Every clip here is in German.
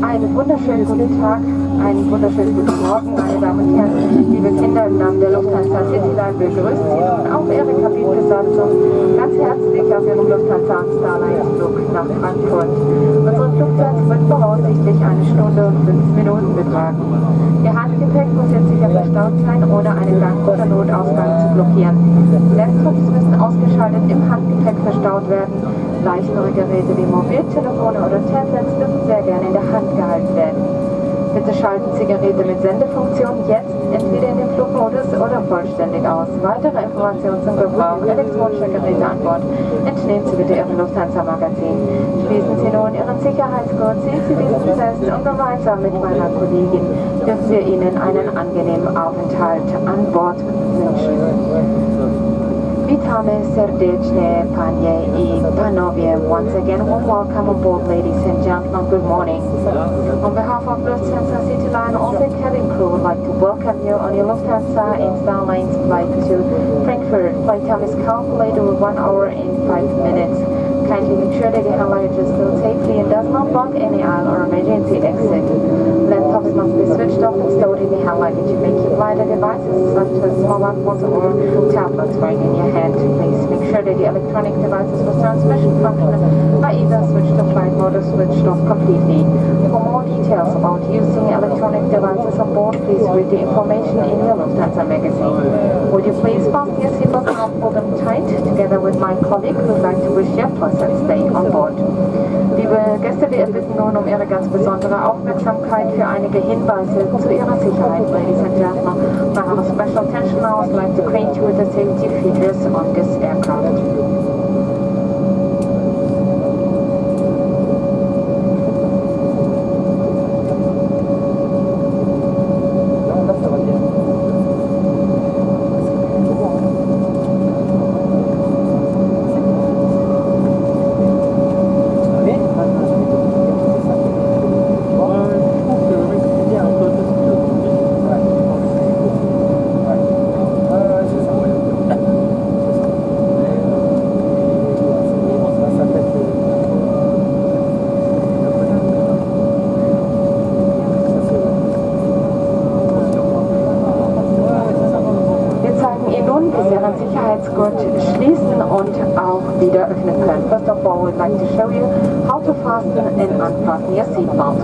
Einen wunderschönen guten Tag, einen wunderschönen guten Morgen, meine Damen und Herren, liebe Kinder, im Namen der Lufthansa CityLine begrüßt Sie nun auch Ihre Kabinenbesatzung ganz herzlich auf Ihrem Lufthansa Starline-Flug nach Frankfurt. Unsere Flugzeit wird voraussichtlich 1 Stunde und 5 Minuten betragen. Ihr Handgepäck muss jetzt sicher verstaut sein, ohne einen Gang oder Notausgang zu blockieren. Laptops müssen ausgeschaltet im Handgepäck verstaut werden. Leichtere Geräte wie Mobiltelefone oder Tablets dürfen sehr gerne in der Hand gehalten werden. Bitte schalten Sie Geräte mit Sendefunktion jetzt entweder in den Flugmodus oder vollständig aus. Weitere Informationen zum Gebrauch elektronischer Geräte an Bord entnehmen Sie bitte Ihrem Lufthansa-Magazin. Schließen Sie nun Ihren Sicherheitsgurt, ziehen Sie diesen fest und gemeinsam mit meiner Kollegin dürfen wir Ihnen einen angenehmen Aufenthalt an Bord wünschen. Witamy serdeczne panie I panowie. Once again, warm welcome aboard, ladies and gentlemen. Good morning. On behalf of Lufthansa CityLine, all the cabin crew would like to welcome you on your Lufthansa and Starline's flight to Frankfurt. Flight time is calculated with 1 hour and 5 minutes. Kindly make sure that your hand luggage is still safely and does not block any aisle or emergency exit. Laptops must be switched off and stored in the hand luggage. You may keep lighter devices such as mobile phones or tablets right in your hand. Please make sure that the electronic devices with transmission function are either switched to flight mode or switched off completely. For more details about using electronic devices on board, please read the information in your Lufthansa magazine. Would you please fasten your seatbelts and pull them tight? Together with my colleague, we would like to wish you a pleasant stay on board. Liebe Gäste, wir bitten nun um Ihre ganz besondere Aufmerksamkeit für einige Hinweise zu Ihrer Sicherheit, ladies and gentlemen. I have a special attention now. I would like to acquaint you with the safety features on this aircraft. Sicherheitsgurt schließen und auch wieder öffnen können. First of all, we'd like to show you how to fasten and unfasten your seatbelt.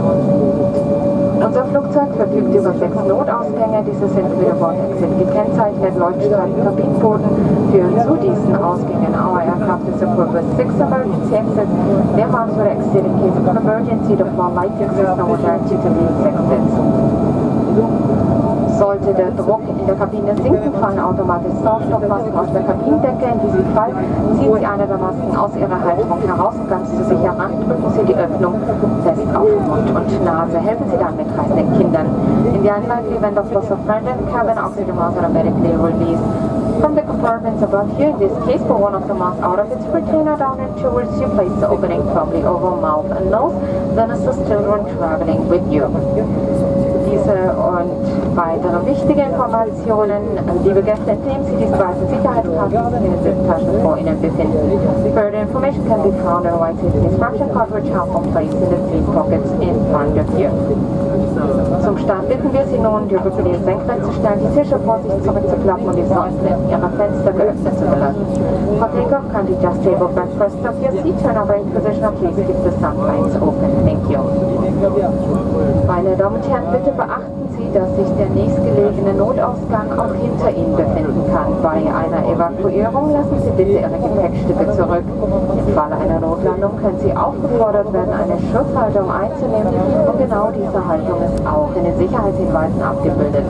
Unser Flugzeug verfügt über 6 Notausgänge. Diese sind für den Bord-Exit gekennzeichnet. Leuchtstreifen Kabinenboden führen zu diesen Ausgängen. Our aircraft is equipped with 6 emergency exits. There are to exit in case of an emergency. The floor light exists and will direct you to these exits. Sollte der Druck in der Kabine sinken, fallen automatisch Sauerstoffmasken aus der Kabinendecke. In diesem Fall ziehen Sie eine der Masken aus Ihrer Halterung heraus und ganz zu sich heran, drücken Sie die Öffnung fest auf Mund und Nase. Helfen Sie dann mitreisenden Kindern. In the unlikely event of loss of friend in the cabin, oxygen masks are medically released from the compartments above you. In this case, pull one of the masks out of its retainer down and towards you. Place the opening firmly over mouth and nose, then assist children traveling with you. Diese und weitere wichtige Informationen, liebe Gäste, entnehmen Sie diese weißen Sicherheitskarten, die in den Sitztaschen vor Ihnen befinden. Further information can be found on a white safety instruction card which have been placed in the seat pockets in front of you. Zum Start bitten wir Sie nun, die Rückenlehne senkrecht zu stellen, die Tische vor sich zurückzuklappen und die sonstigen Ihrer Fenster geöffnet zu belassen. For takeoff, kindly just table back first of your seat, turn over in position and please keep the sunlights open. Thank you. Meine Damen und Herren, bitte beachten Sie, dass sich der nächstgelegene Notausgang auch hinter Ihnen befinden kann. Bei einer Evakuierung lassen Sie bitte Ihre Gepäckstücke zurück. Im Falle einer Notlandung können Sie aufgefordert werden, eine Schutzhaltung einzunehmen und genau diese Haltung ist auch in den Sicherheitshinweisen abgebildet.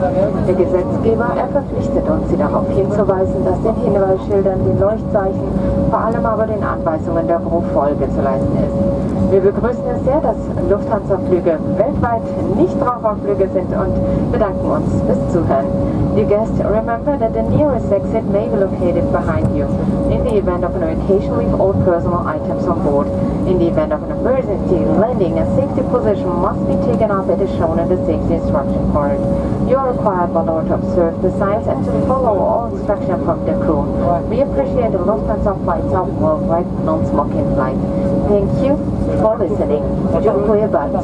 Der Gesetzgeber verpflichtet uns, Sie darauf hinzuweisen, dass den Hinweisschildern, den Leuchtzeichen, vor allem aber den Anweisungen der Crew Folge zu leisten ist. Wir begrüßen es sehr, dass Lufthansa-Flüge weltweit Nichtraucherflüge sind und bedanken uns fürs Zuhören. Dear guests, remember that the nearest exit may be located behind you. In the event of an occasion, leave all personal items on board. In the event of an emergency, landing and safety position must be taken up as shown in the safety instruction card. You are required by law to observe the signs and to follow all instructions from the crew. We appreciate the Lufthansa flights are worldwide non-smoking flight. Thank you for listening. Dziękuję bardzo.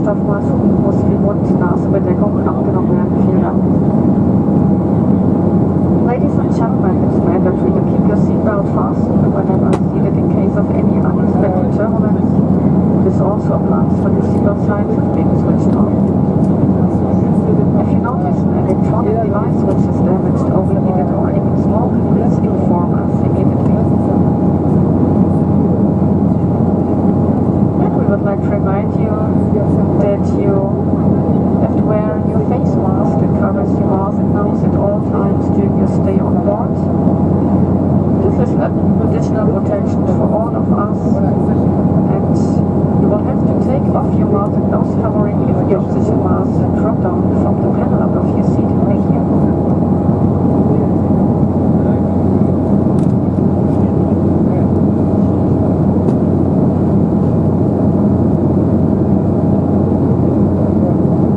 Sauerstoffmasken muss die Mund-Nasenbedeckung abgenommen werden.